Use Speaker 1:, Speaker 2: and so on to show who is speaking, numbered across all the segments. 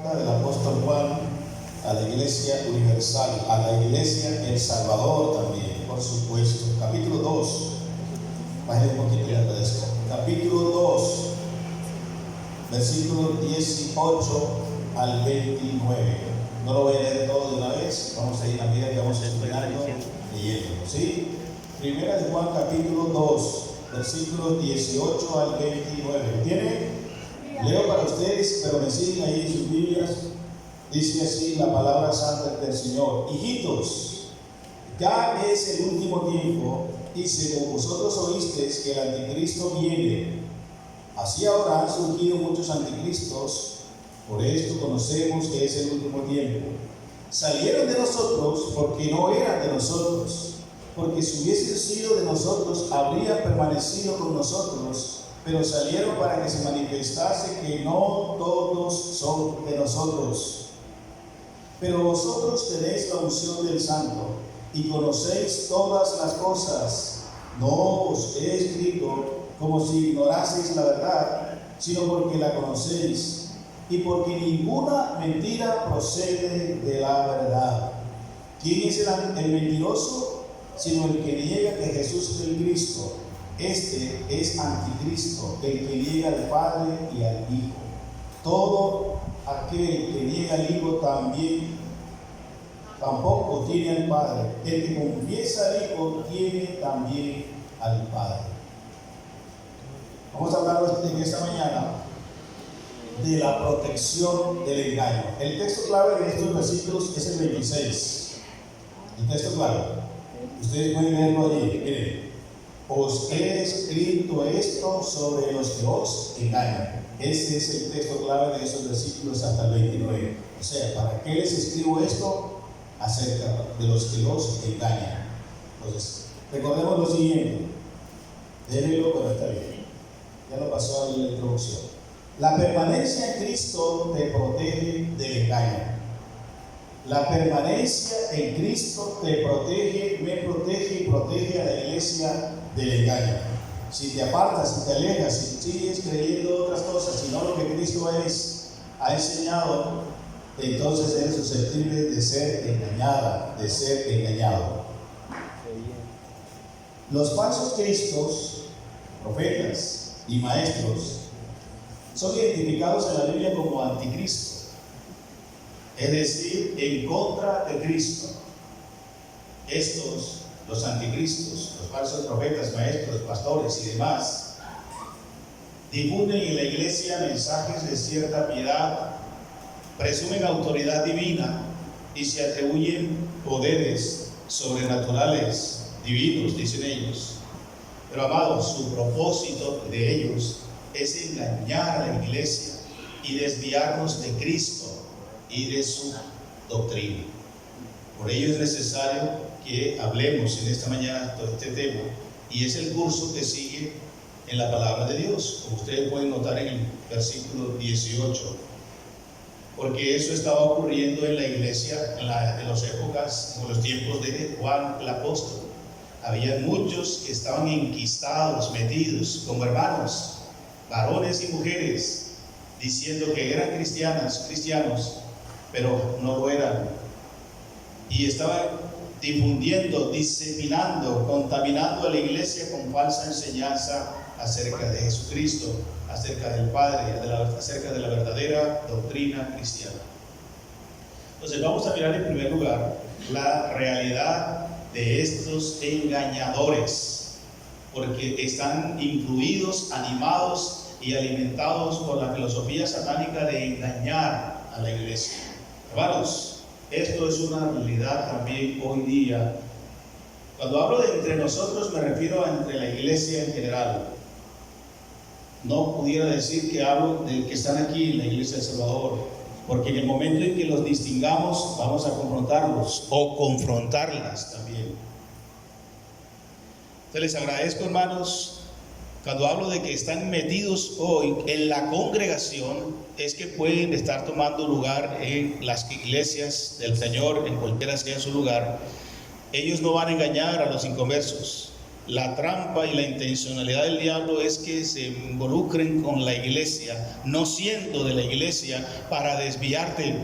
Speaker 1: carta del apóstol Juan a la Iglesia Universal, a la Iglesia El Salvador también, por supuesto. Capítulo 2, bájale un poquito, le agradezco. Capítulo 2, versículos 18 al 29. No lo voy a leer todo de una vez, vamos a ir a la medida que vamos estudiando, leyendo, ¿sí? Primera de Juan, capítulo 2, versículos 18 al 29. ¿Lo tienen? Leo para ustedes, pero me siguen ahí en sus Biblias. Dice así la palabra santa del Señor: hijitos, ya es el último tiempo, y según vosotros oísteis que el anticristo viene, así ahora han surgido muchos anticristos. Por esto conocemos que es el último tiempo. Salieron de nosotros porque no eran de nosotros, porque si hubiesen sido de nosotros habrían permanecido con nosotros, pero salieron para que se manifestase que no todos son de nosotros. Pero vosotros tenéis la unción del Santo y conocéis todas las cosas. No os he escrito como si ignoraseis la verdad, sino porque la conocéis, y porque ninguna mentira procede de la verdad. ¿Quién es el mentiroso? Sino el que niega que Jesús es el Cristo. Este es anticristo, el que niega al Padre y al Hijo. Todo aquel que niega al Hijo tampoco tiene al Padre. El que confiesa al Hijo tiene también al Padre. Vamos a hablar en esta mañana de la protección del engaño. El texto clave de estos versículos es el 26. El texto clave, ustedes pueden leerlo allí. Miren: os he escrito esto sobre los que os engañan. Ese es el texto clave de esos versículos hasta el 29. O sea, ¿para qué les escribo esto? Acerca de los que los engañan. Entonces, recordemos lo siguiente. Déjenlo, pero está bien. Ya lo pasó ahí en la introducción. La permanencia en Cristo te protege del engaño. La permanencia en Cristo te protege, me protege y protege a la iglesia del engaño. Si te apartas, si te alejas, si sigues creyendo otras cosas, si no lo que Cristo ha enseñado, entonces eres susceptible de ser engañada, de ser engañado. Los falsos cristos, profetas y maestros, son identificados en la Biblia como anticristo, es decir, en contra de Cristo. Estos, los anticristos, los falsos profetas, maestros, pastores y demás, difunden en la iglesia mensajes de cierta piedad, presumen autoridad divina y se atribuyen poderes sobrenaturales, divinos, dicen ellos. Pero amados, su propósito de ellos es engañar a la iglesia y desviarnos de Cristo y de su doctrina. Por ello es necesario que hablemos en esta mañana de este tema, y es el curso que sigue en la palabra de Dios, como ustedes pueden notar en el versículo 18, porque eso estaba ocurriendo en la iglesia en las épocas, en los tiempos de Juan el apóstol. Había muchos que estaban enquistados, metidos como hermanos, varones y mujeres, diciendo que eran cristianos, pero no lo eran, y estaban difundiendo, diseminando, contaminando a la iglesia con falsa enseñanza acerca de Jesucristo, acerca del Padre, acerca de la verdadera doctrina cristiana. Entonces vamos a mirar en primer lugar la realidad de estos engañadores, porque están influidos, animados y alimentados por la filosofía satánica de engañar a la iglesia. Hermanos, esto es una realidad también hoy día. Cuando hablo de entre nosotros me refiero a entre la iglesia en general. No pudiera decir que hablo de que están aquí en la iglesia de Salvador, porque en el momento en que los distingamos vamos a confrontarlos o confrontarlas también. Entonces les agradezco, hermanos. Cuando hablo de que están metidos hoy en la congregación, es que pueden estar tomando lugar en las iglesias del Señor, en cualquiera sea su lugar. Ellos no van a engañar a los inconversos. La trampa y la intencionalidad del diablo es que se involucren con la iglesia, no siendo de la iglesia, para desviarte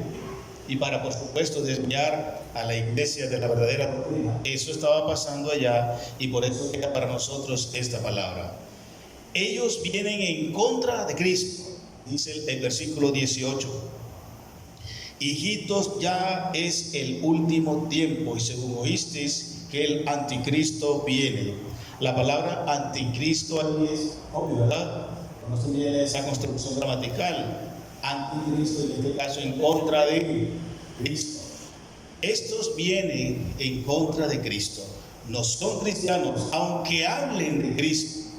Speaker 1: y para, por supuesto, desviar a la iglesia de la verdadera doctrina. Eso estaba pasando allá y por eso queda para nosotros esta palabra. Ellos vienen en contra de Cristo, dice el versículo 18. Hijitos, ya es el último tiempo y según oísteis que el anticristo viene. La palabra anticristo ahí es obvio, ¿verdad? No se viene esa construcción gramatical. Anticristo, en este caso, en contra de Cristo. Estos vienen en contra de Cristo. No son cristianos, aunque hablen de Cristo.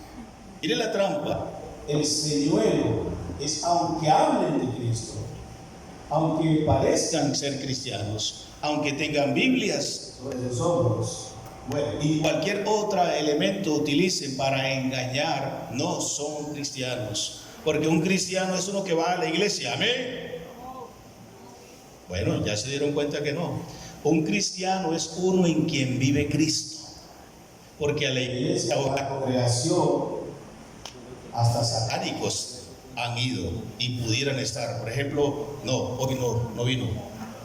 Speaker 1: Mire la trampa. El señuelo es aunque hablen de Cristo, aunque parezcan ser cristianos, aunque tengan Biblias sobre sus hombros, bueno, y cualquier otro elemento utilicen para engañar, no son cristianos. Porque un cristiano es uno que va a la iglesia, amén. Bueno, ya se dieron cuenta que no. Un cristiano es uno en quien vive Cristo. Porque a la iglesia o a la congregación, hasta satánicos han ido y pudieran estar. Por ejemplo, hoy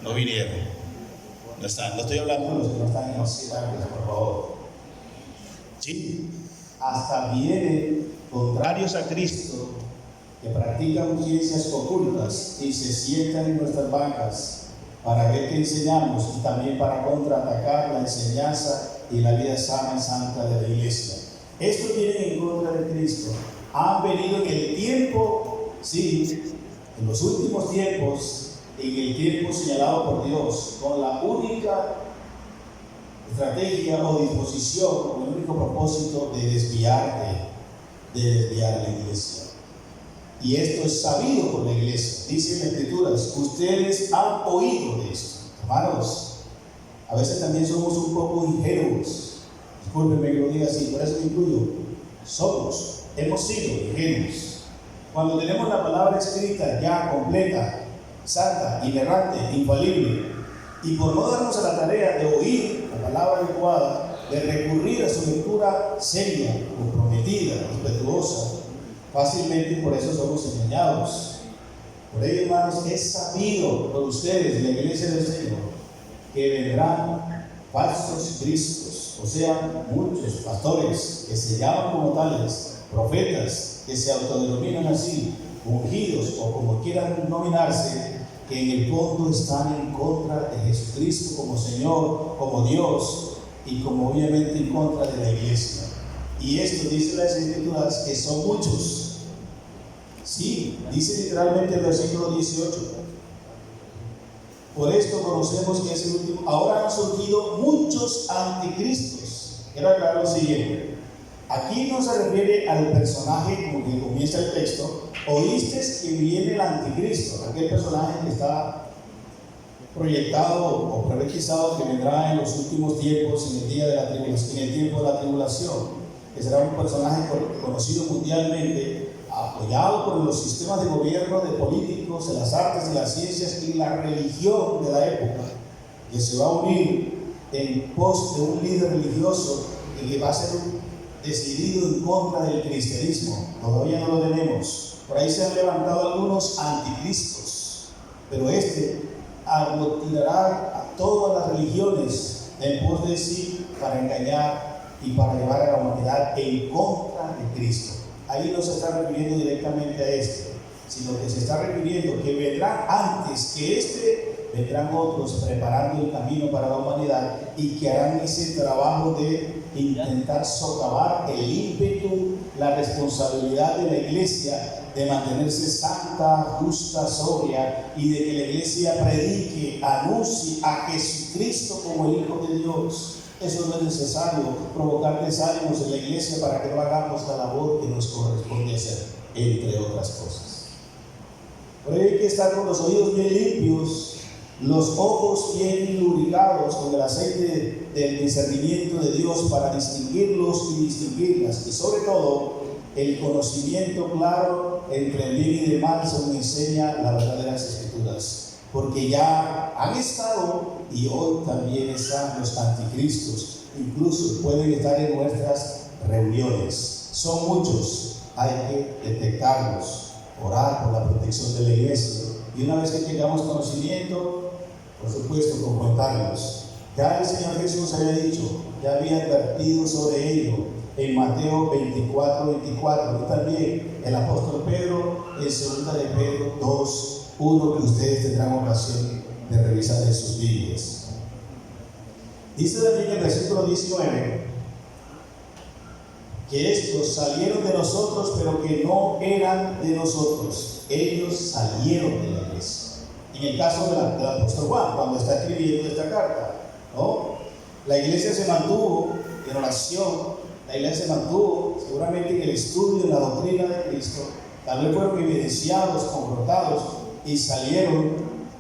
Speaker 1: no vinieron. No están, no estoy hablando de los que no están en los ciudadanos, por favor. Sí, hasta vienen contrarios a Cristo, que practican ciencias ocultas y se sientan en nuestras bancas para ver qué enseñamos y también para contraatacar la enseñanza y la vida sana y santa de la iglesia. Estos vienen en contra de Cristo. Han venido en el tiempo, sí, en los últimos tiempos, en el tiempo señalado por Dios, con la única estrategia o disposición, con el único propósito de desviar a la iglesia. Y esto es sabido por la iglesia. Dice en las Escrituras, ustedes han oído de esto. Hermanos, a veces también somos un poco ingenuos. Discúlpenme que lo diga así, por eso me incluyo. Hemos sido ingenuos. Cuando tenemos la palabra escrita ya completa, santa, inerrante, infalible, y por no darnos a la tarea de oír la palabra adecuada, de recurrir a su lectura seria, comprometida, respetuosa, fácilmente por eso somos engañados. Por ello, hermanos, es sabido por ustedes, la iglesia del Señor, que vendrán falsos cristos, o sea, muchos pastores que se llaman como tales, profetas que se autodenominan así, ungidos o como quieran nominarse, que en el fondo están en contra de Jesucristo como Señor, como Dios y como obviamente en contra de la iglesia. Y esto dice las Escrituras que son muchos. Sí, dice literalmente el versículo 18. Por esto conocemos que es el último. Ahora han surgido muchos anticristos. Quiero aclarar lo siguiente. Aquí no se refiere al personaje como que comienza el texto. Oíste que viene el anticristo, aquel personaje que está proyectado o profetizado que vendrá en los últimos tiempos, en el día de la tribulación, en el tiempo de la tribulación, que será un personaje conocido mundialmente, apoyado por los sistemas de gobierno, de políticos, de las artes, de las ciencias y la religión de la época, que se va a unir en pos de un líder religioso que va a ser decidido en contra del cristianismo. Todavía no lo tenemos. Por ahí se han levantado algunos anticristos, pero aglutinará a todas las religiones en pos de sí para engañar y para llevar a la humanidad en contra de Cristo. Ahí no se está refiriendo directamente a sino que se está refiriendo que vendrán antes que vendrán otros preparando el camino para la humanidad y que harán ese trabajo de intentar socavar el ímpetu, la responsabilidad de la iglesia de mantenerse santa, justa, sobria, y de que la iglesia predique, anuncie a Jesucristo como el Hijo de Dios. Eso no es necesario provocar desánimos en la iglesia para que no hagamos la labor que nos corresponde hacer, entre otras cosas. Por ello hay que estar con los oídos bien limpios, los ojos bien lubricados con el aceite del discernimiento de Dios para distinguirlos y distinguirlas, y sobre todo el conocimiento claro entre el bien y el mal, según enseña las verdaderas Escrituras, porque ya han estado y hoy también están los anticristos, incluso pueden estar en nuestras reuniones. Son muchos, hay que detectarlos, orar por la protección de la iglesia. Y una vez que tengamos conocimiento, por supuesto, confrontarlos. Ya el Señor Jesús había dicho, ya había advertido sobre ello en Mateo 24:24, y también el apóstol Pedro en 2 de Pedro 2:1, que ustedes tendrán ocasión de revisar en sus Biblias. Dice también el versículo 19 que estos salieron de nosotros, pero que no eran de nosotros. Ellos salieron de la iglesia. En el caso del apóstol Juan, cuando está escribiendo esta carta, ¿no? La iglesia se mantuvo en oración, la iglesia se mantuvo seguramente en el estudio de la doctrina de Cristo, tal vez fueron evidenciados, confrontados y salieron,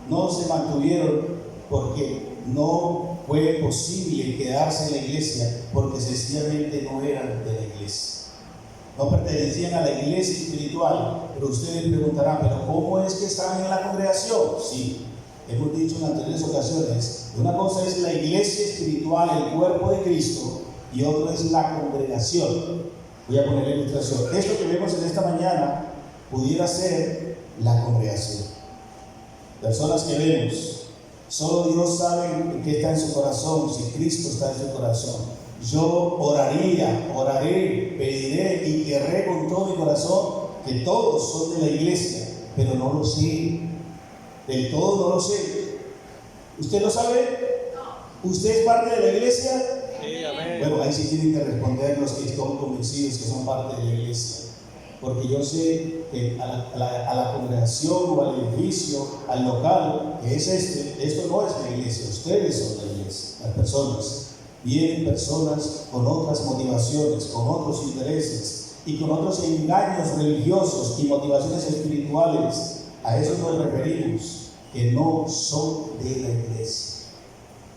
Speaker 1: no se mantuvieron porque no fue posible quedarse en la iglesia, porque sencillamente no eran de la iglesia, no pertenecían a la iglesia espiritual. Pero ustedes preguntarán, ¿pero cómo es que están en la congregación? Sí, hemos dicho en anteriores ocasiones, una cosa es la iglesia espiritual, el cuerpo de Cristo, y otro es la congregación. Voy a poner la ilustración. Esto que vemos en esta mañana pudiera ser la congregación. Personas que vemos, solo Dios sabe qué está en su corazón, si Cristo está en su corazón. Yo oraré, pediré y querré con todo mi corazón que todos son de la iglesia, pero no lo sé. Del todo no lo sé. ¿Usted lo sabe? ¿Usted es parte de la iglesia?
Speaker 2: Sí, amén.
Speaker 1: Bueno, ahí sí tienen que responder los que están convencidos que son parte de la iglesia. Porque yo sé que a la congregación o al edificio, al local, que es esto no es la iglesia, ustedes son la iglesia, las personas. Vienen personas con otras motivaciones, con otros intereses y con otros engaños religiosos y motivaciones espirituales. A eso nos referimos, que no son de la iglesia.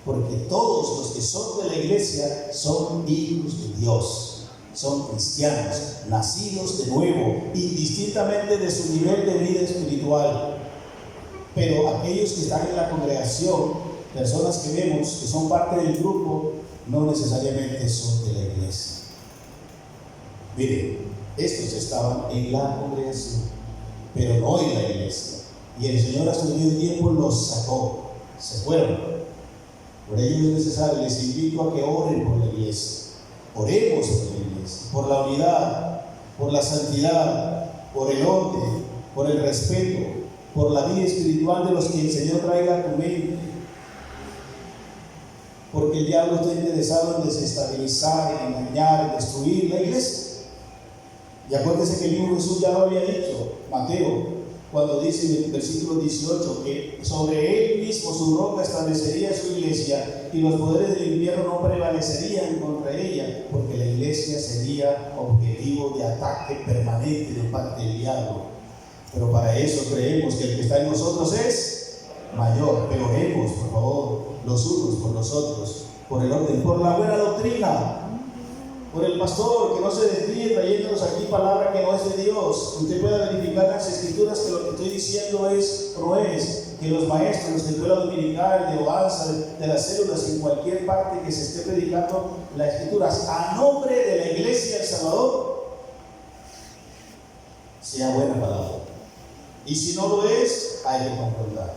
Speaker 1: Porque todos los que son de la iglesia son hijos de Dios. Son cristianos, nacidos de nuevo, indistintamente de su nivel de vida espiritual. Pero aquellos que están en la congregación, personas que vemos que son parte del grupo, no necesariamente son de la iglesia. Miren, estos estaban en la congregación, pero no en la iglesia. Y el Señor a su debido tiempo los sacó, se fueron. Por ello es necesario, les invito a que oren por la iglesia. Oremos por la iglesia, por la unidad, por la santidad, por el orden, por el respeto, por la vida espiritual de los que el Señor traiga a tu mente. Porque el diablo está interesado en desestabilizar, en engañar, en destruir la iglesia. Y acuérdense que el mismo Jesús ya lo había dicho, Mateo, cuando dice en el versículo 18 que sobre él mismo su roca establecería su iglesia y los poderes del infierno no prevalecerían contra ella, porque la iglesia sería objetivo de ataque permanente de parte del diablo. Pero para eso creemos que el que está en nosotros es mayor. Pero oremos, por favor, los unos por los otros, por el orden, por la buena doctrina, por el pastor, que no se desvíe trayéndonos aquí palabra que no es de Dios. Usted pueda verificar las escrituras que lo que estoy diciendo es o no es, que los maestros de escuela dominical, de Oanza, de las células, en cualquier parte que se esté predicando las escrituras a nombre de la iglesia del Salvador, sea buena palabra. Y si no lo es, hay que confrontar.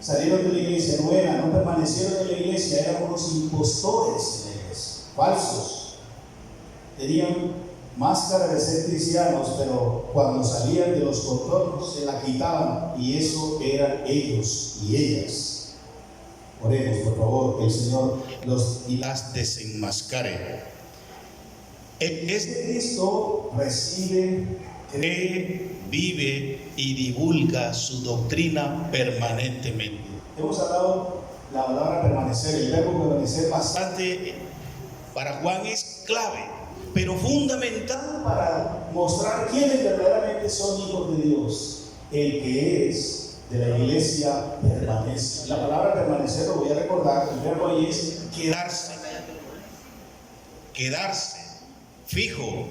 Speaker 1: Salieron de la iglesia, no permanecieron en la iglesia, eran unos impostores en la iglesia, falsos. Tenían máscara de ser cristianos, pero cuando salían de los contornos se la quitaban, y eso eran ellos y ellas. Oremos, por favor, que el Señor los y las desenmascare. El que es de Cristo recibe, cree, vive y divulga su doctrina permanentemente. Hemos hablado la palabra permanecer, el verbo permanecer bastante para Juan es clave, pero fundamental para mostrar quiénes verdaderamente son hijos de Dios. El que es de la iglesia permanece. La palabra permanecer, lo voy a recordar, el verbo ahí es quedarse fijo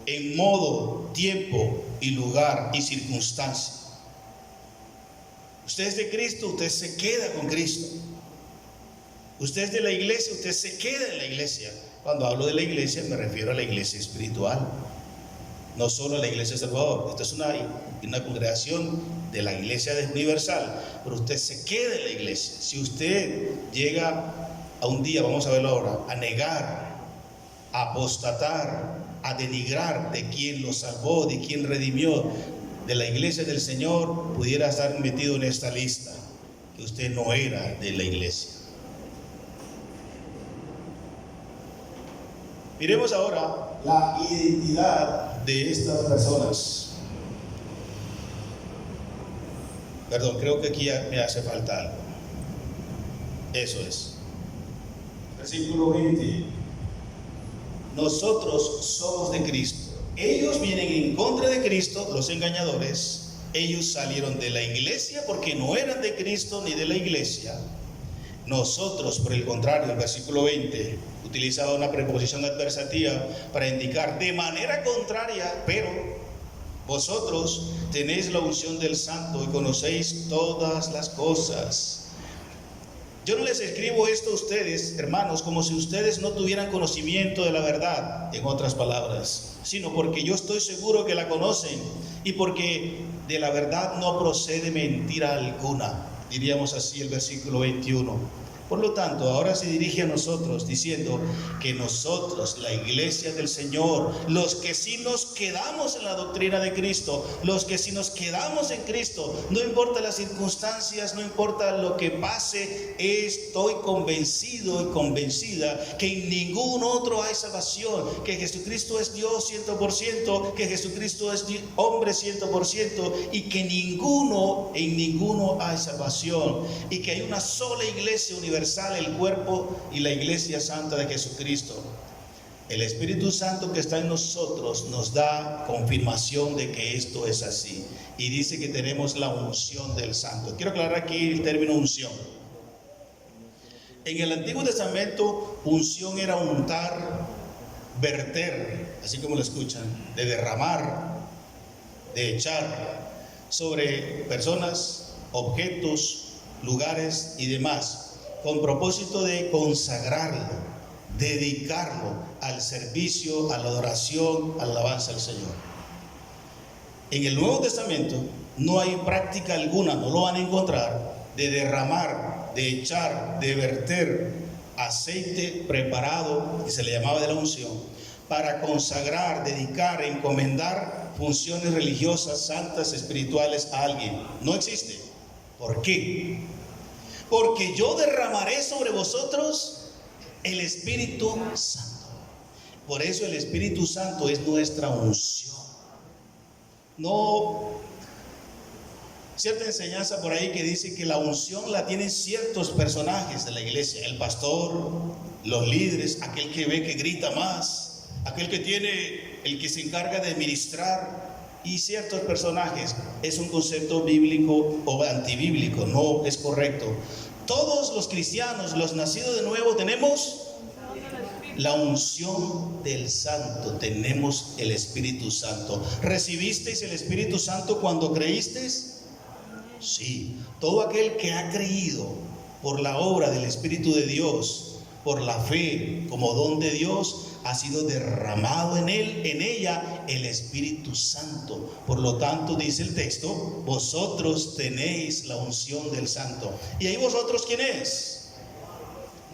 Speaker 1: en modo, tiempo y lugar y circunstancia. Usted es de Cristo, usted se queda con Cristo. Usted es de la iglesia, usted se queda en la iglesia. Cuando hablo de la iglesia me refiero a la iglesia espiritual, no solo a la iglesia de Salvador. Esta es una congregación de la iglesia universal, pero usted se queda en la iglesia. Si usted llega a un día, vamos a verlo ahora, a negar, a apostatar, a denigrar de quien lo salvó, de quien redimió, de la iglesia del Señor, pudiera estar metido en esta lista, que usted no era de la iglesia. Miremos ahora la identidad de estas personas. Perdón, creo que aquí ya me hace falta algo. Eso es. Versículo 20. Nosotros somos de Cristo. Ellos vienen en contra de Cristo, los engañadores. Ellos salieron de la iglesia porque no eran de Cristo ni de la iglesia. Nosotros, por el contrario, el versículo 20 utilizaba una preposición adversativa para indicar de manera contraria, pero vosotros tenéis la unción del Santo y conocéis todas las cosas. Yo no les escribo esto a ustedes, hermanos, como si ustedes no tuvieran conocimiento de la verdad, en otras palabras, sino porque yo estoy seguro que la conocen y porque de la verdad no procede mentira alguna. Diríamos así el versículo 21. Por lo tanto, ahora se dirige a nosotros diciendo que nosotros, la iglesia del Señor, los que sí nos quedamos en la doctrina de Cristo, los que sí nos quedamos en Cristo, no importa las circunstancias, no importa lo que pase, estoy convencido y convencida que en ningún otro hay salvación, que Jesucristo es Dios 100%, que Jesucristo es hombre 100% y que en ninguno hay salvación, y que hay una sola iglesia universal, el cuerpo y la iglesia santa de Jesucristo. El Espíritu Santo que está en nosotros nos da confirmación de que esto es así, y dice que tenemos la unción del Santo. Quiero aclarar aquí el término unción. En el Antiguo Testamento, unción era untar, verter, así como lo escuchan, de derramar, de echar sobre personas, objetos, lugares y demás, con propósito de consagrarlo, dedicarlo al servicio, a la adoración, a la alabanza al Señor. En el Nuevo Testamento no hay práctica alguna, no lo van a encontrar, de derramar, de echar, de verter aceite preparado, que se le llamaba de la unción, para consagrar, dedicar, encomendar funciones religiosas, santas, espirituales a alguien. No existe. ¿Por qué? Porque yo derramaré sobre vosotros el Espíritu Santo. Por eso el Espíritu Santo es nuestra unción. No, cierta enseñanza por ahí que dice que la unción la tienen ciertos personajes de la iglesia: el pastor, los líderes, aquel que ve que grita más, aquel que tiene, el que se encarga de ministrar, y ciertos personajes. Es un concepto bíblico o antibíblico, no es correcto. Todos los cristianos, los nacidos de nuevo, tenemos la unción del Santo, tenemos el Espíritu Santo. ¿Recibisteis el Espíritu Santo cuando creísteis? Sí. Todo aquel que ha creído por la obra del Espíritu de Dios, por la fe como don de Dios, ha sido derramado en él, en ella, el Espíritu Santo. Por lo tanto, dice el texto, vosotros tenéis la unción del Santo. ¿Y ahí vosotros quién es?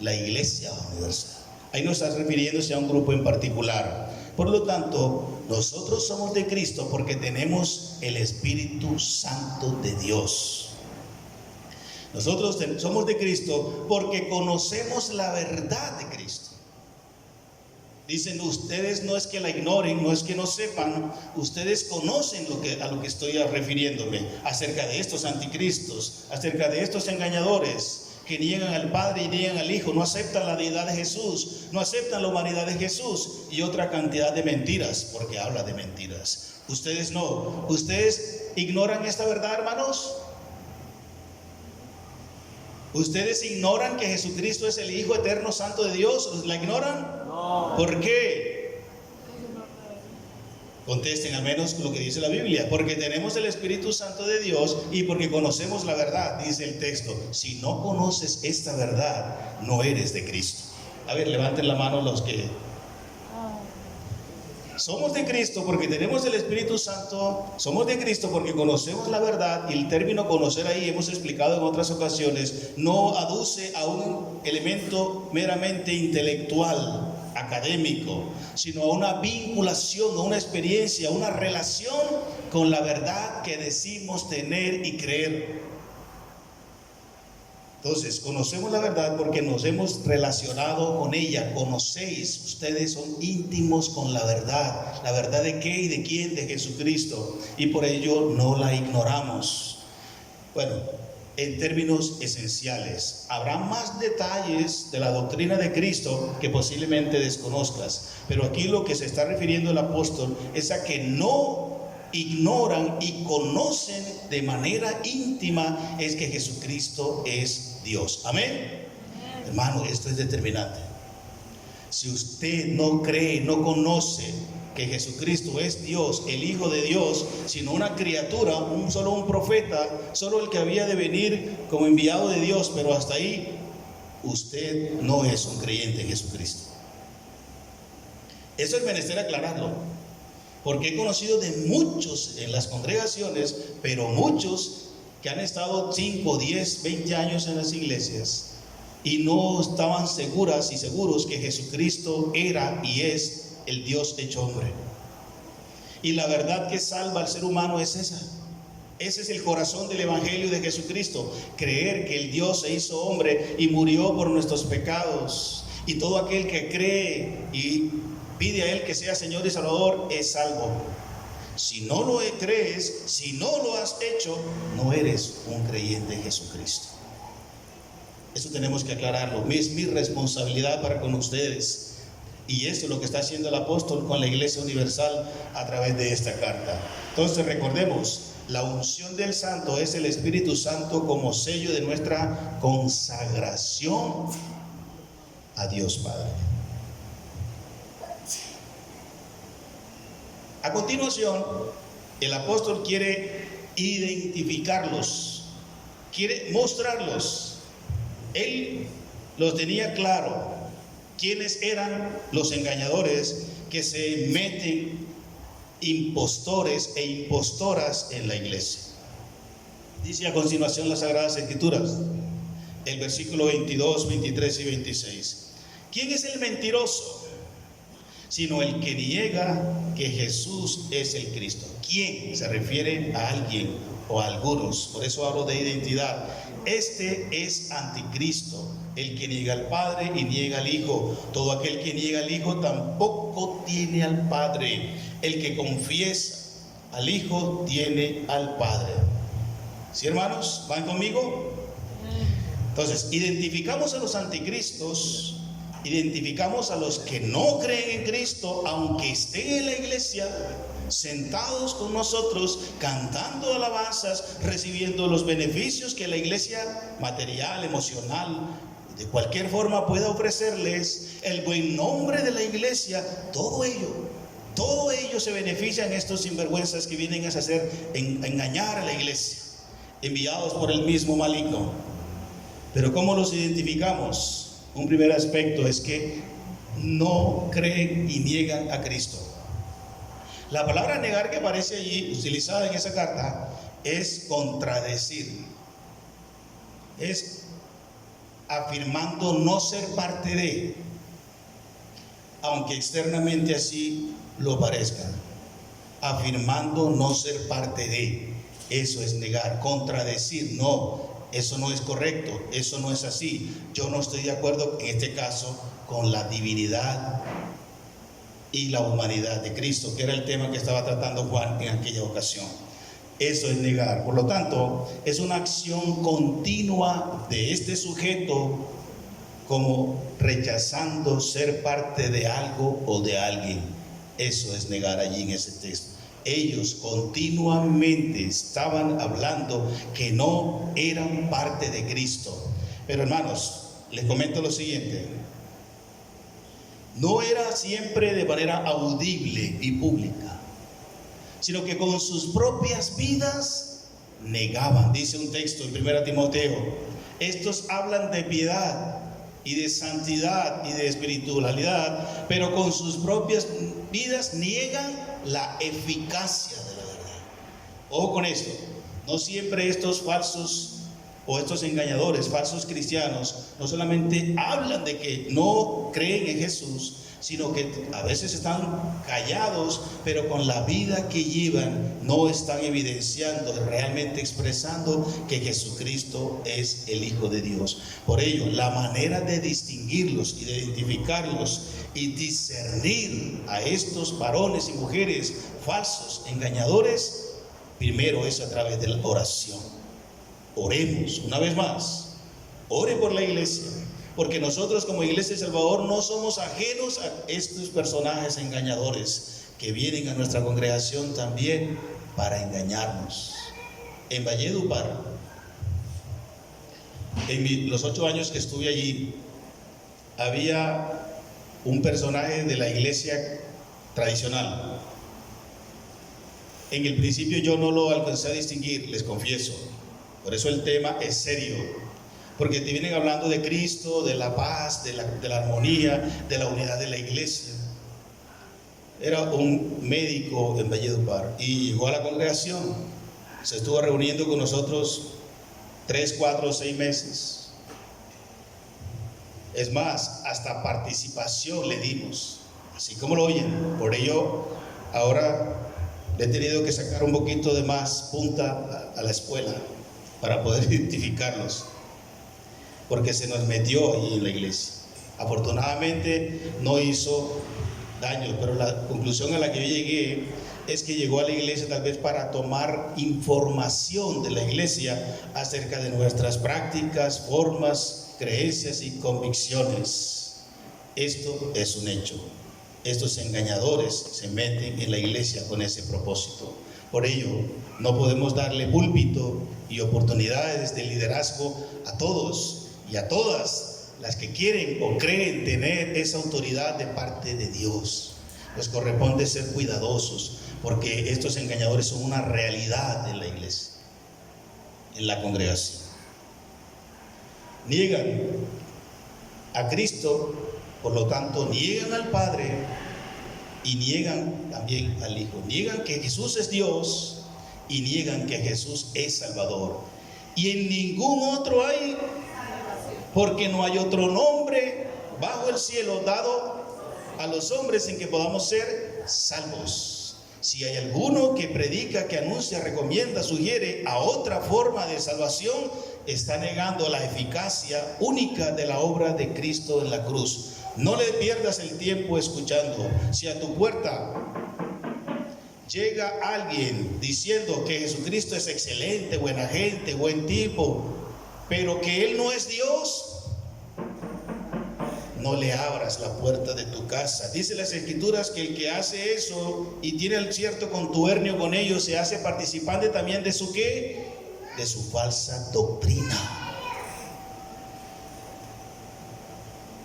Speaker 1: La iglesia universal. Ahí no está refiriéndose a un grupo en particular. Por lo tanto, nosotros somos de Cristo porque tenemos el Espíritu Santo de Dios. Nosotros somos de Cristo porque conocemos la verdad de Cristo. Dicen, ustedes no es que la ignoren, no es que no sepan, ustedes conocen a lo que estoy refiriéndome, acerca de estos anticristos, acerca de estos engañadores que niegan al Padre y niegan al Hijo, no aceptan la deidad de Jesús, no aceptan la humanidad de Jesús, y otra cantidad de mentiras, porque habla de mentiras. Ustedes no. ¿Ustedes ignoran esta verdad, hermanos? ¿Ustedes ignoran que Jesucristo es el Hijo eterno santo de Dios? ¿La ignoran? No. ¿Por qué? Contesten al menos lo que dice la Biblia. Porque tenemos el Espíritu Santo de Dios y porque conocemos la verdad, dice el texto. Si no conoces esta verdad, no eres de Cristo. A ver, levanten la mano los que somos de Cristo porque tenemos el Espíritu Santo. Somos de Cristo porque conocemos la verdad. Y el término conocer ahí, hemos explicado en otras ocasiones, no aduce a un elemento meramente intelectual, académico, sino a una vinculación, a una experiencia, a una relación con la verdad que decimos tener y creer. Entonces, conocemos la verdad porque nos hemos relacionado con ella. Conocéis, ustedes son íntimos con la verdad. ¿La verdad de qué y de quién? De Jesucristo. Y por ello no la ignoramos. Bueno, en términos esenciales, habrá más detalles de la doctrina de Cristo que posiblemente desconozcas, pero aquí lo que se está refiriendo el apóstol es a que no ignoran y conocen de manera íntima es que Jesucristo es Dios. Amén. Hermano, esto es determinante. Si usted no cree, no conoce que Jesucristo es Dios, el Hijo de Dios, sino una criatura, solo un profeta, solo el que había de venir como enviado de Dios, pero hasta ahí usted no es un creyente en Jesucristo. Eso es menester aclararlo, porque he conocido de muchos en las congregaciones, pero muchos que han estado 5, 10, 20 años en las iglesias y no estaban seguras y seguros que Jesucristo era y es el Dios hecho hombre. Y la verdad que salva al ser humano es esa. Ese es el corazón del Evangelio de Jesucristo. Creer que el Dios se hizo hombre y murió por nuestros pecados. Y todo aquel que cree y pide a Él que sea Señor y Salvador es salvo. Si no lo crees, si no lo has hecho, no eres un creyente en Jesucristo. Eso tenemos que aclararlo. Es mi responsabilidad para con ustedes. Y esto es lo que está haciendo el apóstol con la Iglesia Universal a través de esta carta. Entonces recordemos, la unción del Santo es el Espíritu Santo como sello de nuestra consagración a Dios Padre. A continuación, el apóstol quiere identificarlos, quiere mostrarlos. Él los tenía claro. ¿Quiénes eran los engañadores que se meten impostores e impostoras en la iglesia? Dice a continuación las Sagradas Escrituras, el versículo 22, 23 y 26. ¿Quién es el mentiroso? Sino el que niega que Jesús es el Cristo. ¿Quién? Se refiere a alguien o a algunos. Por eso hablo de identidad. Este es anticristo, el que niega al Padre y niega al Hijo. Todo aquel que niega al Hijo tampoco tiene al Padre. El que confiesa al Hijo tiene al Padre. ¿Sí, hermanos? ¿Van conmigo? Entonces, identificamos a los anticristos, identificamos a los que no creen en Cristo, aunque estén en la iglesia, sentados con nosotros, cantando alabanzas, recibiendo los beneficios que la iglesia material, emocional, de cualquier forma pueda ofrecerles, el buen nombre de la iglesia, todo ello se benefician estos sinvergüenzas que vienen a engañar a la iglesia, enviados por el mismo maligno. Pero ¿cómo los identificamos? Un primer aspecto es que no creen y niegan a Cristo. La palabra negar que aparece allí, utilizada en esa carta, es contradecir. Es afirmando no ser parte de, aunque externamente así lo parezca. Afirmando no ser parte de, eso es negar. Contradecir, no, eso no es correcto, eso no es así. Yo no estoy de acuerdo en este caso con la divinidad y la humanidad de Cristo, que era el tema que estaba tratando Juan en aquella ocasión. Eso es negar. Por lo tanto, es una acción continua de este sujeto, como rechazando ser parte de algo o de alguien. Eso es negar allí en ese texto. Ellos continuamente estaban hablando que no eran parte de Cristo. Pero hermanos, les comento lo siguiente. No era siempre de manera audible y pública. sino que con sus propias vidas negaban. Dice un texto en 1 Timoteo, estos hablan de piedad y de santidad y de espiritualidad, pero con sus propias vidas niegan la eficacia de la verdad. Ojo con esto, no siempre estos falsos o estos engañadores, falsos cristianos, no solamente hablan de que no creen en Jesús, sino que a veces están callados, pero con la vida que llevan no están evidenciando, realmente expresando que Jesucristo es el Hijo de Dios. Por ello, la manera de distinguirlos y de identificarlos y discernir a estos varones y mujeres falsos, engañadores, primero es a través de la oración. Oremos, una vez más, ore por la iglesia, porque nosotros como Iglesia del Salvador no somos ajenos a estos personajes engañadores que vienen a nuestra congregación también para engañarnos. En Valledupar, en los 8 años que estuve allí, había un personaje de la iglesia tradicional. En el principio yo no lo alcancé a distinguir, les confieso. Por eso el tema es serio, porque te vienen hablando de Cristo, de la paz, de la armonía, de la unidad de la iglesia. Era un médico en Valledupar y llegó a la congregación. Se estuvo reuniendo con nosotros 3, 4, 6 meses. Es más, hasta participación le dimos, así como lo oyen. Por ello, ahora le he tenido que sacar un poquito de más punta a la escuela para poder identificarlos, porque se nos metió ahí en la iglesia. Afortunadamente no hizo daño, pero la conclusión a la que yo llegué es que llegó a la iglesia tal vez para tomar información de la iglesia acerca de nuestras prácticas, formas, creencias y convicciones. Esto es un hecho. Estos engañadores se meten en la iglesia con ese propósito. Por ello, no podemos darle púlpito y oportunidades de liderazgo a todos y a todas las que quieren o creen tener esa autoridad de parte de Dios. Nos corresponde ser cuidadosos, porque estos engañadores son una realidad en la iglesia, en la congregación. Niegan a Cristo, por lo tanto niegan al Padre y niegan también al Hijo. Niegan que Jesús es Dios y niegan que Jesús es Salvador. Y en ningún otro hay, porque no hay otro nombre bajo el cielo dado a los hombres en que podamos ser salvos. Si hay alguno que predica, que anuncia, recomienda, sugiere a otra forma de salvación, está negando la eficacia única de la obra de Cristo en la cruz. No le pierdas el tiempo escuchando. Si a tu puerta llega alguien diciendo que Jesucristo es excelente, buena gente, buen tipo, pero que Él no es Dios, no le abras la puerta de tu casa. Dice las Escrituras que el que hace eso y tiene el cierto contubernio con ellos se hace participante también de su ¿qué? De su falsa doctrina.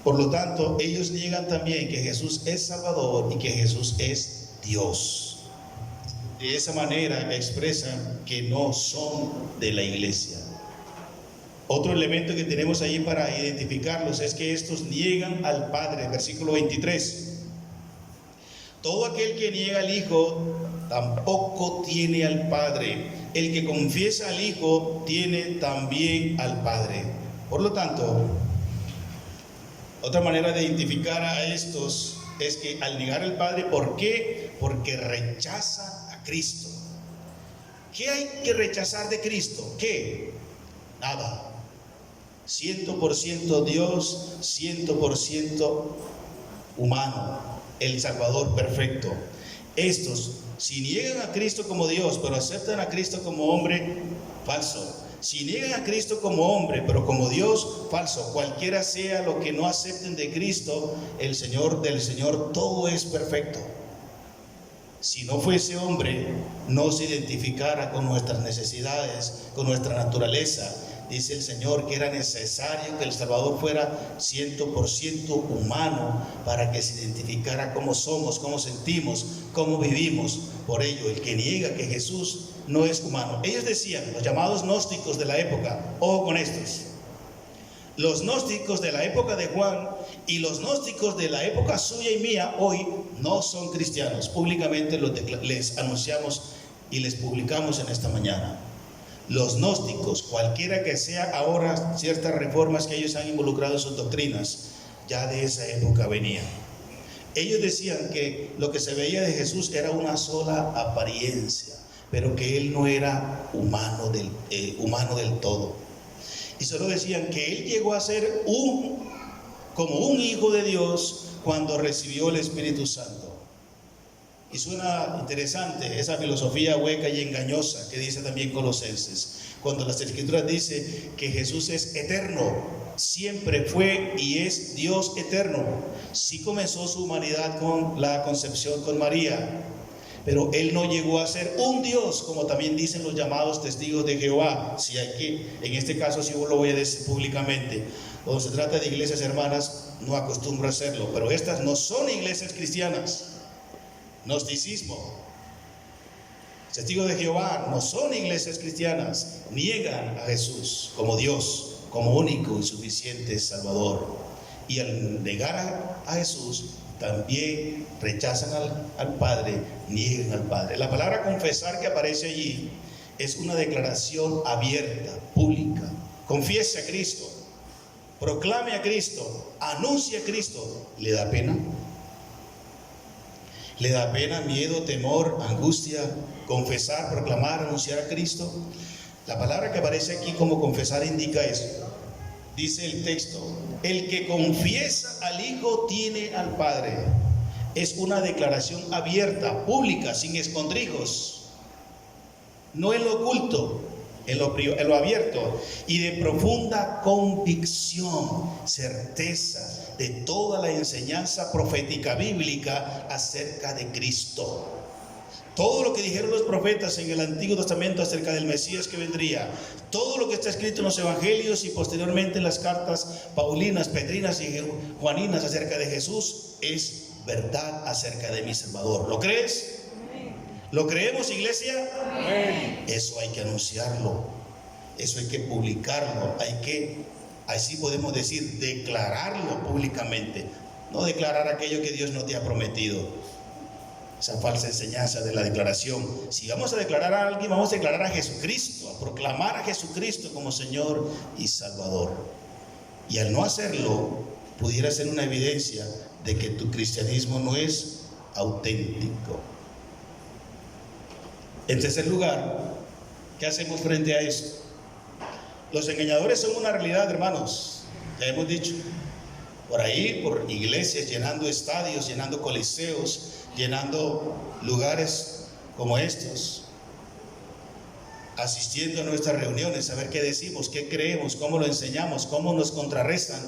Speaker 1: Por lo tanto, ellos niegan también que Jesús es Salvador y que Jesús es Dios. De esa manera expresan que no son de la iglesia. Otro elemento que tenemos ahí para identificarlos es que estos niegan al Padre. Versículo 23. Todo aquel que niega al Hijo tampoco tiene al Padre. El que confiesa al Hijo tiene también al Padre. Por lo tanto, otra manera de identificar a estos es que al negar al Padre, ¿por qué? Porque rechazan a Cristo. ¿Qué hay que rechazar de Cristo? ¿Qué? Nada. 100% Dios, 100% humano, el Salvador perfecto. Estos, si niegan a Cristo como Dios, pero aceptan a Cristo como hombre, falso. Si niegan a Cristo como hombre, pero como Dios, falso. Cualquiera sea lo que no acepten de Cristo, el Señor del Señor, todo es perfecto. Si no fuese hombre, no se identificara con nuestras necesidades, con nuestra naturaleza. dice el Señor que era necesario que el Salvador fuera 100% humano para que se identificara cómo somos, cómo sentimos, cómo vivimos. Por ello, el que niega que Jesús no es humano. Ellos decían, los llamados gnósticos de la época, ojo con estos, los gnósticos de la época de Juan y los gnósticos de la época suya y mía hoy no son cristianos. Públicamente les anunciamos y les publicamos en esta mañana. Los gnósticos, cualquiera que sea ahora ciertas reformas que ellos han involucrado en sus doctrinas, ya de esa época venían. Ellos decían que lo que se veía de Jesús era una sola apariencia, pero que Él no era humano del todo. Y solo decían que Él llegó a ser como un hijo de Dios cuando recibió el Espíritu Santo. Y suena interesante esa filosofía hueca y engañosa que dice también Colosenses, cuando las Escrituras dicen que Jesús es eterno, siempre fue y es Dios eterno. Sí comenzó su humanidad con la concepción con María, pero Él no llegó a ser un Dios, como también dicen los llamados testigos de Jehová. Si hay que, en este caso sí lo voy a decir públicamente, cuando se trata de iglesias hermanas, no acostumbro a hacerlo, pero estas no son iglesias cristianas. Gnosticismo, testigos de Jehová no son iglesias cristianas, niegan a Jesús como Dios, como único y suficiente Salvador, y al negar a Jesús también rechazan al Padre, niegan al Padre. La palabra confesar que aparece allí es una declaración abierta, pública. Confiese a Cristo, proclame a Cristo, anuncie a Cristo. ¿Le da pena? ¿Le da pena, miedo, temor, angustia, confesar, proclamar, anunciar a Cristo? La palabra que aparece aquí como confesar indica eso. Dice el texto, el que confiesa al Hijo tiene al Padre. Es una declaración abierta, pública, sin escondrijos, no en lo oculto, en lo abierto, y de profunda convicción, certeza de toda la enseñanza profética bíblica acerca de Cristo. Todo lo que dijeron los profetas en el Antiguo Testamento acerca del Mesías que vendría, todo lo que está escrito en los evangelios y posteriormente en las cartas paulinas, petrinas y juaninas acerca de Jesús, es verdad acerca de mi Salvador. ¿Lo crees? ¿Lo creemos, iglesia? Amén. Eso hay que anunciarlo, eso hay que publicarlo, así podemos decir, declararlo públicamente. No declarar aquello que Dios no te ha prometido, esa falsa enseñanza de la declaración. Si vamos a declarar a alguien, vamos a declarar a Jesucristo, a proclamar a Jesucristo como Señor y Salvador. Y al no hacerlo, pudiera ser una evidencia de que tu cristianismo no es auténtico. En tercer lugar, ¿qué hacemos frente a esto? Los engañadores son una realidad, hermanos, ya hemos dicho. Por ahí, por iglesias, llenando estadios, llenando coliseos, llenando lugares como estos, asistiendo a nuestras reuniones, a ver qué decimos, qué creemos, cómo lo enseñamos, cómo nos contrarrestan,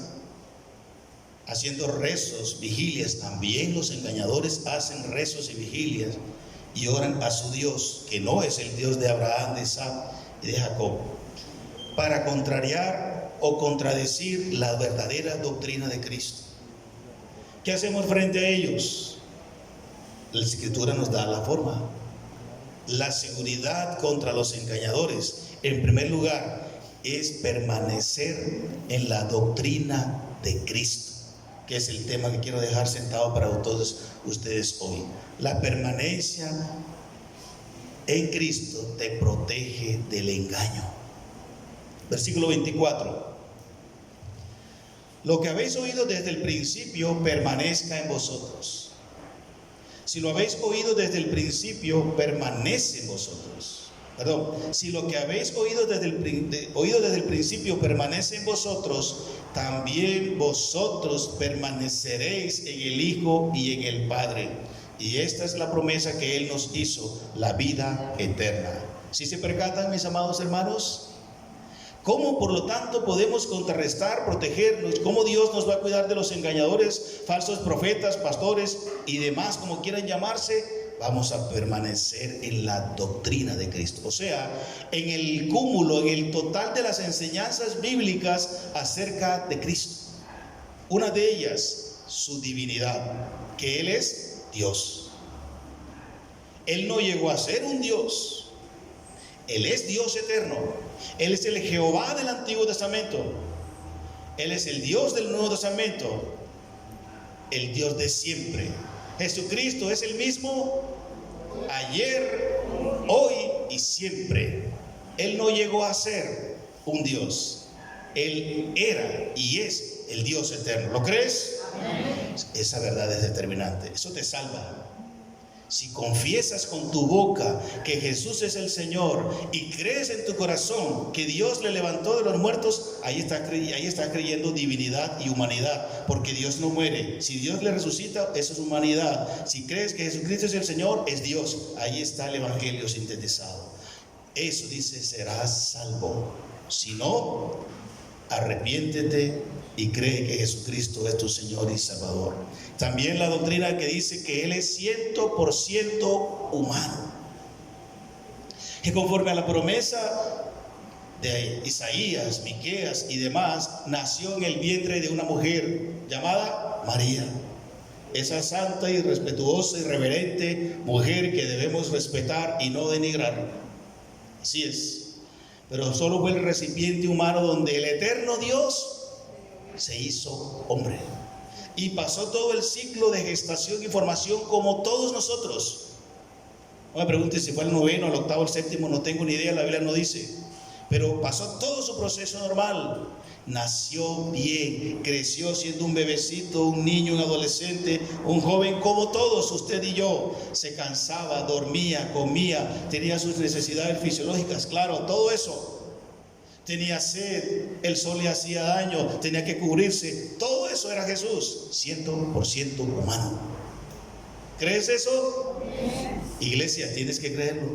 Speaker 1: haciendo rezos, vigilias. También los engañadores hacen rezos y vigilias y oran a su Dios, que no es el Dios de Abraham, de Isaac y de Jacob, para contrariar o contradecir la verdadera doctrina de Cristo. ¿Qué hacemos frente a ellos? La Escritura nos da la forma. La seguridad contra los engañadores, en primer lugar, es permanecer en la doctrina de Cristo, que es el tema que quiero dejar sentado para todos ustedes hoy. La permanencia en Cristo te protege del engaño. Versículo 24. Lo que habéis oído desde el principio permanezca en vosotros. Si lo habéis oído desde el principio, permanece en vosotros. Perdón, si lo que habéis oído desde el principio permanece en vosotros, también vosotros permaneceréis en el Hijo y en el Padre. Y esta es la promesa que Él nos hizo, la vida eterna. ¿Sí se percatan, mis amados hermanos? ¿Cómo, por lo tanto, podemos contrarrestar, protegernos? ¿Cómo Dios nos va a cuidar de los engañadores, falsos profetas, pastores y demás, como quieran llamarse? vamos a permanecer en la doctrina de Cristo. O sea, en el cúmulo, en el total de las enseñanzas bíblicas acerca de Cristo. Una de ellas, su divinidad, que Él es Dios. Él no llegó a ser un Dios. Él es Dios eterno. Él es el Jehová del Antiguo Testamento. Él es el Dios del Nuevo Testamento. El Dios de siempre. Jesucristo es el mismo ayer, hoy y siempre. Él no llegó a ser un Dios. Él era y es el Dios eterno. ¿Lo crees? Amén. Esa verdad es determinante. Eso te salva. Si confiesas con tu boca que Jesús es el Señor y crees en tu corazón que Dios le levantó de los muertos, ahí estás creyendo divinidad y humanidad, porque Dios no muere. Si Dios le resucita, eso es humanidad. Si crees que Jesucristo es el Señor, es Dios. Ahí está el Evangelio sintetizado. Eso dice, serás salvo. Si no, arrepiéntete y cree que Jesucristo es tu Señor y Salvador. También la doctrina que dice que Él es 100% humano, que conforme a la promesa de Isaías, Miqueas y demás, nació en el vientre de una mujer llamada María, esa santa y respetuosa y reverente mujer que debemos respetar y no denigrar. Así es, pero solo fue el recipiente humano donde el eterno Dios se hizo hombre y pasó todo el ciclo de gestación y formación como todos nosotros. No me preguntes si fue al noveno, al octavo, al séptimo, no tengo ni idea, la Biblia no dice, pero pasó todo su proceso normal. Nació bien, creció siendo un bebecito, un niño, un adolescente, un joven como todos, usted y yo. Se cansaba, dormía, comía, tenía sus necesidades fisiológicas, claro, todo eso. Tenía sed, el sol le hacía daño, tenía que cubrirse. Todo eso era Jesús, 100% humano. ¿Crees eso? Iglesia, tienes que creerlo.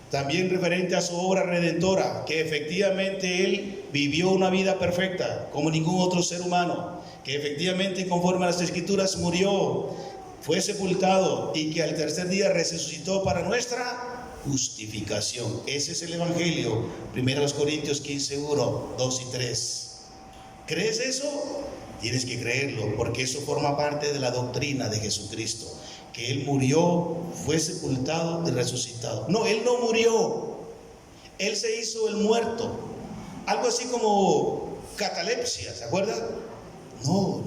Speaker 1: También referente a su obra redentora, que efectivamente Él vivió una vida perfecta, como ningún otro ser humano, que efectivamente conforme a las Escrituras murió, fue sepultado y que al tercer día resucitó para nuestra justificación. Ese es el Evangelio. 1 Corintios 15:1, 2 y 3. ¿Crees eso? Tienes que creerlo, porque eso forma parte de la doctrina de Jesucristo, que Él murió, fue sepultado y resucitado. No, Él no murió, Él se hizo el muerto. Algo así como catalepsia, ¿se acuerdan? No,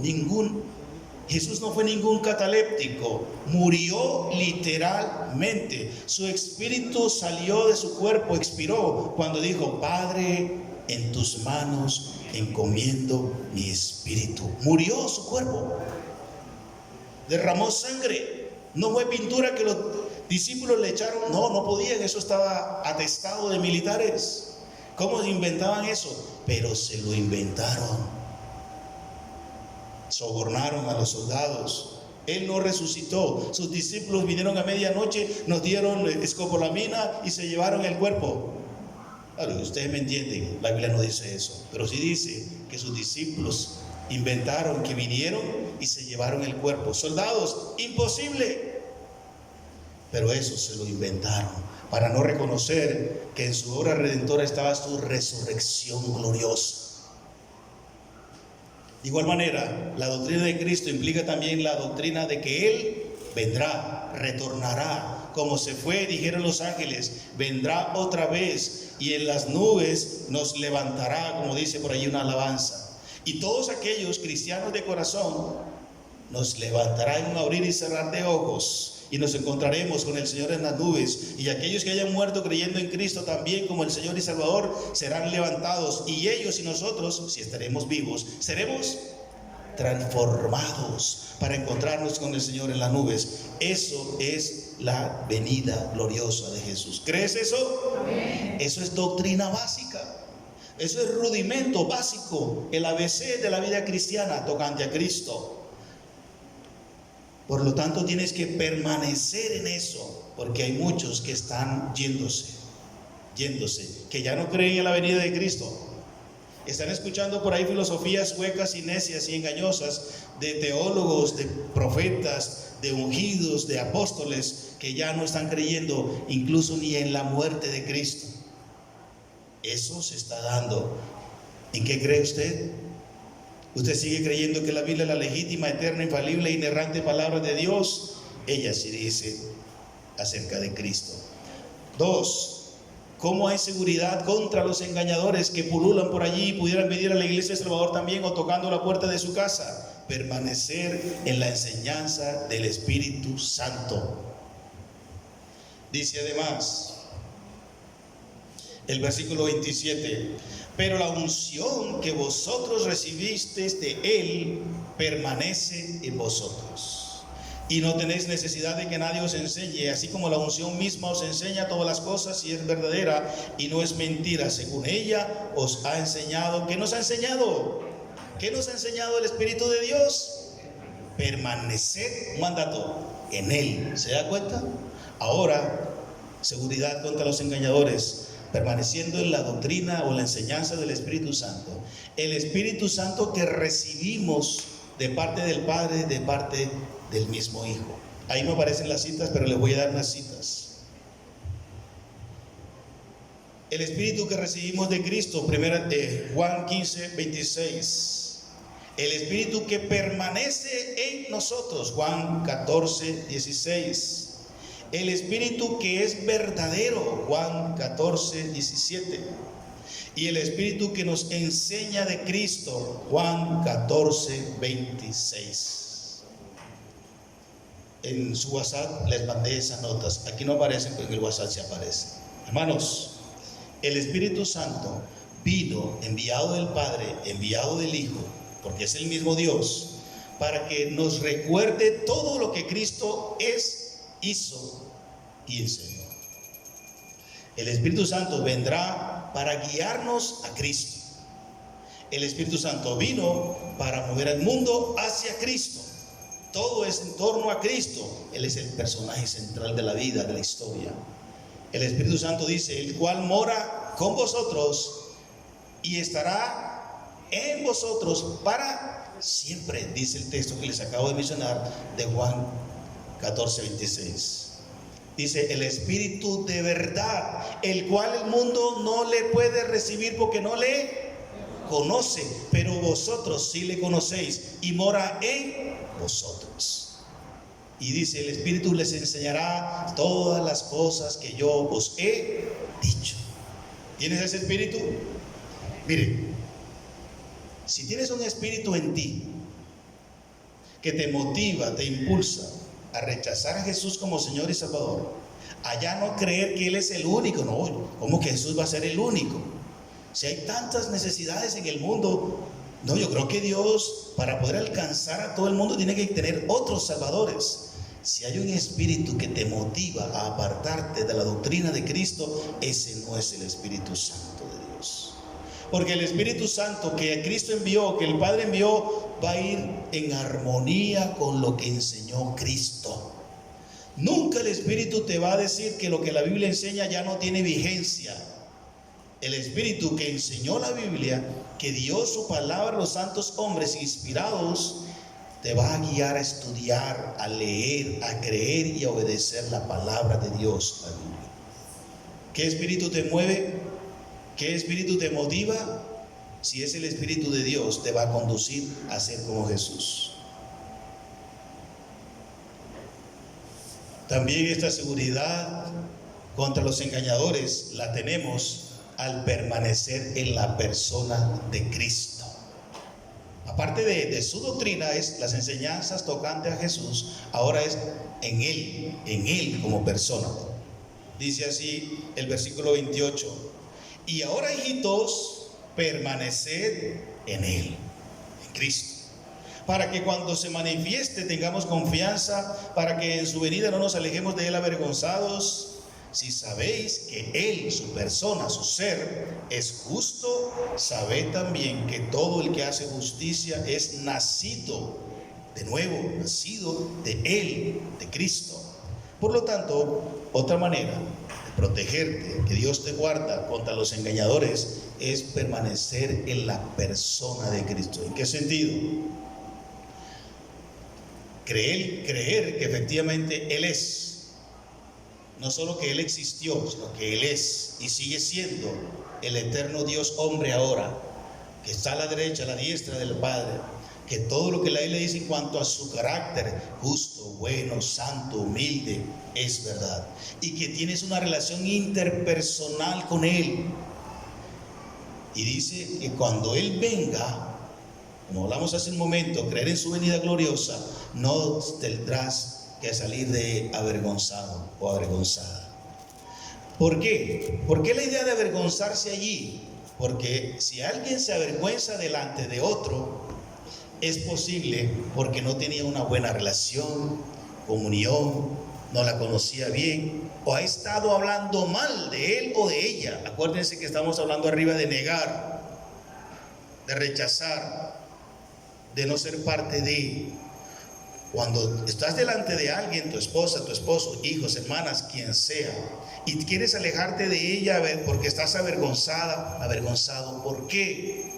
Speaker 1: Jesús no fue ningún cataléptico, murió literalmente. Su espíritu salió de su cuerpo, expiró cuando dijo: Padre, en tus manos encomiendo mi espíritu. Murió su cuerpo, derramó sangre. No fue pintura que los discípulos le echaron, no podían, eso estaba atestado de militares. ¿Cómo inventaban eso? Pero se lo inventaron. Sobornaron a los soldados. Él no resucitó. Sus discípulos vinieron a medianoche, nos dieron escopolamina y se llevaron el cuerpo. Claro, ustedes me entienden, la Biblia no dice eso, pero sí dice que sus discípulos inventaron que vinieron y se llevaron el cuerpo. Soldados, imposible. Pero eso se lo inventaron para no reconocer que en su obra redentora estaba su resurrección gloriosa. De igual manera, la doctrina de Cristo implica también la doctrina de que Él vendrá, retornará, como se fue, dijeron los ángeles, vendrá otra vez y en las nubes nos levantará, como dice por allí una alabanza. Y todos aquellos cristianos de corazón nos levantará en un abrir y cerrar de ojos y nos encontraremos con el Señor en las nubes. Y aquellos que hayan muerto creyendo en Cristo también como el Señor y Salvador serán levantados, y ellos y nosotros, si estaremos vivos, seremos transformados para encontrarnos con el Señor en las nubes. Eso es la venida gloriosa de Jesús. ¿Crees eso? Amén. Eso es doctrina básica. Eso es rudimento básico, el ABC de la vida cristiana tocante a Cristo. Por lo tanto, tienes que permanecer en eso, porque hay muchos que están yéndose, que ya no creen en la venida de Cristo. Están escuchando por ahí filosofías huecas y necias y engañosas de teólogos, de profetas, de ungidos, de apóstoles, que ya no están creyendo incluso ni en la muerte de Cristo. Eso se está dando. ¿En qué cree usted? ¿Usted sigue creyendo que la Biblia es la legítima, eterna, infalible e inerrante palabra de Dios? Ella sí dice acerca de Cristo. 2. ¿Cómo hay seguridad contra los engañadores que pululan por allí y pudieran venir a la iglesia de Salvador también o tocando la puerta de su casa? Permanecer en la enseñanza del Espíritu Santo. Dice además el versículo 27: pero la unción que vosotros recibisteis de Él permanece en vosotros. Y no tenéis necesidad de que nadie os enseñe, así como la unción misma os enseña todas las cosas y es verdadera y no es mentira. Según ella os ha enseñado. ¿Qué nos ha enseñado? ¿Qué nos ha enseñado el Espíritu de Dios? Permanecer, un mandato, en Él. ¿Se da cuenta? Ahora, seguridad contra los engañadores, permaneciendo en la doctrina o la enseñanza del Espíritu Santo. El Espíritu Santo que recibimos de parte del Padre, de parte del mismo Hijo. Ahí no aparecen las citas, pero les voy a dar unas citas. El Espíritu que recibimos de Cristo, Juan 15, 26. El Espíritu que permanece en nosotros, Juan 14, 16. El Espíritu que es verdadero, Juan 14, 17. Y el Espíritu que nos enseña de Cristo, Juan 14, 26. En su WhatsApp les mandé esas notas. Aquí no aparecen, pero en el WhatsApp sí aparecen. Hermanos, el Espíritu Santo vino, enviado del Padre, enviado del Hijo, porque es el mismo Dios, para que nos recuerde todo lo que Cristo es, hizo y enseñó. El Espíritu Santo vendrá para guiarnos a Cristo. El Espíritu Santo vino para mover al mundo hacia Cristo. Todo es en torno a Cristo. Él es el personaje central de la vida, de la historia. El Espíritu Santo dice: el cual mora con vosotros y estará en vosotros para siempre, dice el texto que les acabo de mencionar de Juan 14, 26. Dice: el Espíritu de verdad, el cual el mundo no le puede recibir porque no le conoce, pero vosotros sí le conocéis y mora en vosotros. Y dice: el Espíritu les enseñará todas las cosas que yo os he dicho. ¿Tienes ese Espíritu? Mire, si tienes un Espíritu en ti que te motiva, te impulsa a rechazar a Jesús como Señor y Salvador, a ya no creer que Él es el único, no, ¿cómo que Jesús va a ser el único? Si hay tantas necesidades en el mundo, no, yo creo que Dios, para poder alcanzar a todo el mundo, tiene que tener otros salvadores. Si hay un espíritu que te motiva a apartarte de la doctrina de Cristo, ese no es el Espíritu Santo de Dios. Porque el Espíritu Santo que Cristo envió, que el Padre envió, va a ir en armonía con lo que enseñó Cristo. Nunca el Espíritu te va a decir que lo que la Biblia enseña ya no tiene vigencia. El Espíritu que enseñó la Biblia, que dio su palabra a los santos hombres inspirados, te va a guiar a estudiar, a leer, a creer y a obedecer la palabra de Dios, la Biblia. ¿Qué espíritu te mueve? ¿Qué espíritu te motiva? Si es el Espíritu de Dios, te va a conducir a ser como Jesús. También esta seguridad contra los engañadores la tenemos al permanecer en la persona de Cristo. Aparte de su doctrina, es las enseñanzas tocantes a Jesús, ahora es en Él como persona. Dice así el versículo 28: y ahora, hijitos, permaneced en Él, en Cristo, para que cuando se manifieste tengamos confianza, para que en su venida no nos alejemos de Él avergonzados. Si sabéis que Él, su persona, su ser, es justo, sabed también que todo el que hace justicia es nacido de nuevo, nacido de Él, de Cristo. Por lo tanto, otra manera de protegerte, que Dios te guarda contra los engañadores, es permanecer en la persona de Cristo. ¿En qué sentido? Creer que efectivamente Él es, no solo que Él existió, sino que Él es y sigue siendo el eterno Dios hombre ahora, que está a la derecha, a la diestra del Padre, que todo lo que la Biblia dice en cuanto a su carácter, justo, bueno, santo, humilde, es verdad, y que tienes una relación interpersonal con Él. Y dice que cuando Él venga, como hablamos hace un momento, creer en su venida gloriosa, no tendrás que salir de avergonzado o avergonzada. ¿Por qué? ¿Por qué la idea de avergonzarse allí? Porque si alguien se avergüenza delante de otro, es posible porque no tenía una buena relación, comunión, no la conocía bien, o ha estado hablando mal de él o de ella. Acuérdense que estamos hablando arriba de negar, de rechazar, de no ser parte de. Cuando estás delante de alguien, tu esposa, tu esposo, hijos, hermanas, quien sea, y quieres alejarte de ella porque estás avergonzada, avergonzado, ¿por qué?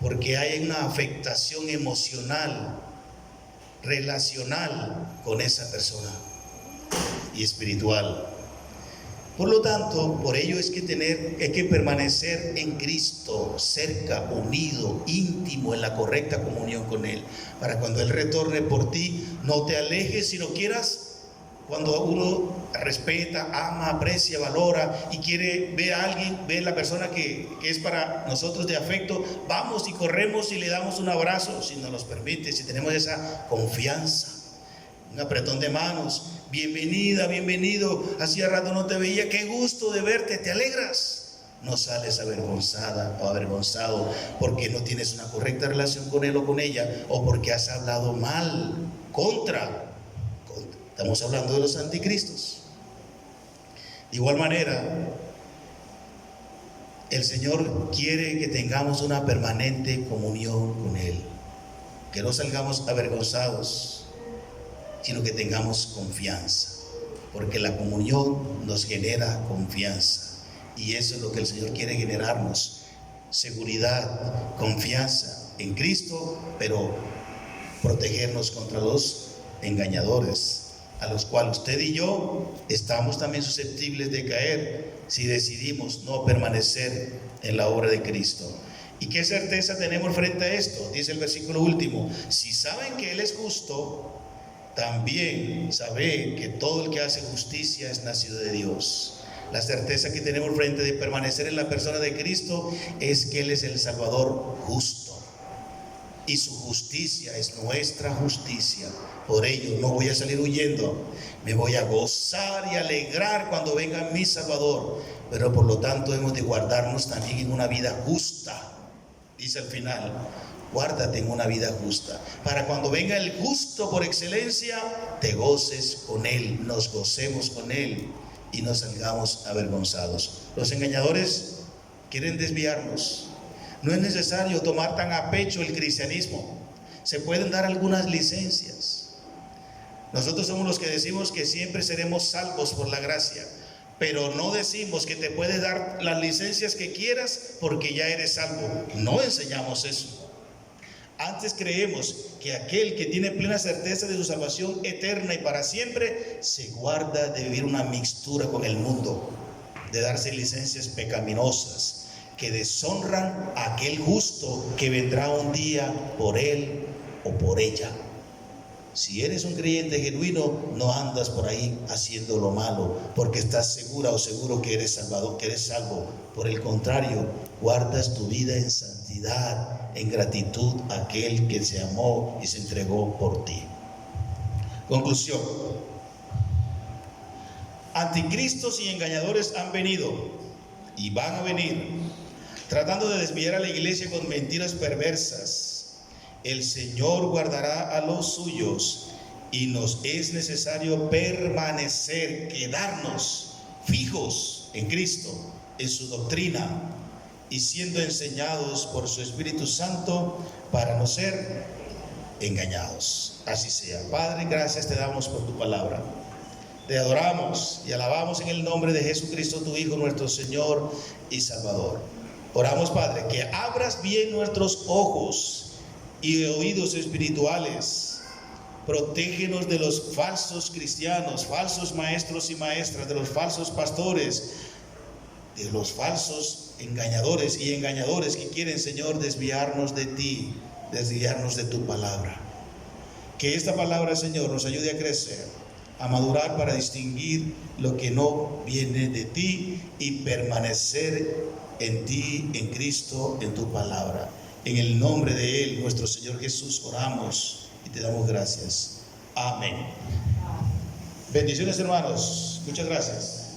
Speaker 1: Porque hay una afectación emocional, relacional con esa persona y espiritual. Por lo tanto, por ello es que permanecer en Cristo, cerca, unido, íntimo, en la correcta comunión con Él, para cuando Él retorne por ti, no te alejes, sino quieras. Cuando uno respeta, ama, aprecia, valora y quiere ver a alguien, ver a la persona que es para nosotros de afecto, vamos y corremos y le damos un abrazo, si nos los permite, si tenemos esa confianza, un apretón de manos, bienvenida, bienvenido, hacía rato no te veía, qué gusto de verte, ¿te alegras? No sales avergonzada o avergonzado porque no tienes una correcta relación con él o con ella, o porque has hablado mal, contra. Estamos hablando de los anticristos. De igual manera, el Señor quiere que tengamos una permanente comunión con Él, que no salgamos avergonzados, sino que tengamos confianza, porque la comunión nos genera confianza, y eso es lo que el Señor quiere generarnos: seguridad, confianza en Cristo, pero protegernos contra los engañadores, a los cuales usted y yo estamos también susceptibles de caer si decidimos no permanecer en la obra de Cristo. ¿Y qué certeza tenemos frente a esto? Dice el versículo último: si saben que Él es justo, también saben que todo el que hace justicia es nacido de Dios. La certeza que tenemos frente de permanecer en la persona de Cristo es que Él es el Salvador justo, y su justicia es nuestra justicia. Por ello no voy a salir huyendo, me voy a gozar y alegrar cuando venga mi Salvador. Pero por lo tanto hemos de guardarnos también en una vida justa. Dice al final: guárdate en una vida justa, para cuando venga el justo por excelencia, te goces con Él, nos gocemos con Él y no salgamos avergonzados. Los engañadores quieren desviarnos. No es necesario tomar tan a pecho el cristianismo. Se pueden dar algunas licencias. Nosotros somos los que decimos que siempre seremos salvos por la gracia, pero no decimos que te puedes dar las licencias que quieras porque ya eres salvo. No enseñamos eso. Antes creemos que aquel que tiene plena certeza de su salvación eterna y para siempre, se guarda de vivir una mixtura con el mundo, de darse licencias pecaminosas que deshonran a aquel justo que vendrá un día por él o por ella. Si eres un creyente genuino, no andas por ahí haciendo lo malo porque estás segura o seguro que eres salvado, que eres salvo. Por el contrario, guardas tu vida en santidad, en gratitud a aquel que se amó y se entregó por ti. Conclusión: anticristos y engañadores han venido y van a venir, tratando de desviar a la iglesia con mentiras perversas. El Señor guardará a los suyos y nos es necesario permanecer, quedarnos fijos en Cristo, en su doctrina y siendo enseñados por su Espíritu Santo para no ser engañados. Así sea. Padre, gracias te damos por tu palabra. Te adoramos y alabamos en el nombre de Jesucristo, tu Hijo, nuestro Señor y Salvador. Oramos, Padre, que abras bien nuestros ojos y oídos espirituales. Protégenos de los falsos cristianos, falsos maestros y maestras, de los falsos pastores, de los falsos engañadores y engañadores que quieren, Señor, desviarnos de ti, desviarnos de tu palabra. Que esta palabra, Señor, nos ayude a crecer, a madurar para distinguir lo que no viene de ti y permanecer en ti, en Cristo, en tu palabra. En el nombre de Él, nuestro Señor Jesús, oramos y te damos gracias. Amén. Bendiciones, hermanos. Muchas gracias.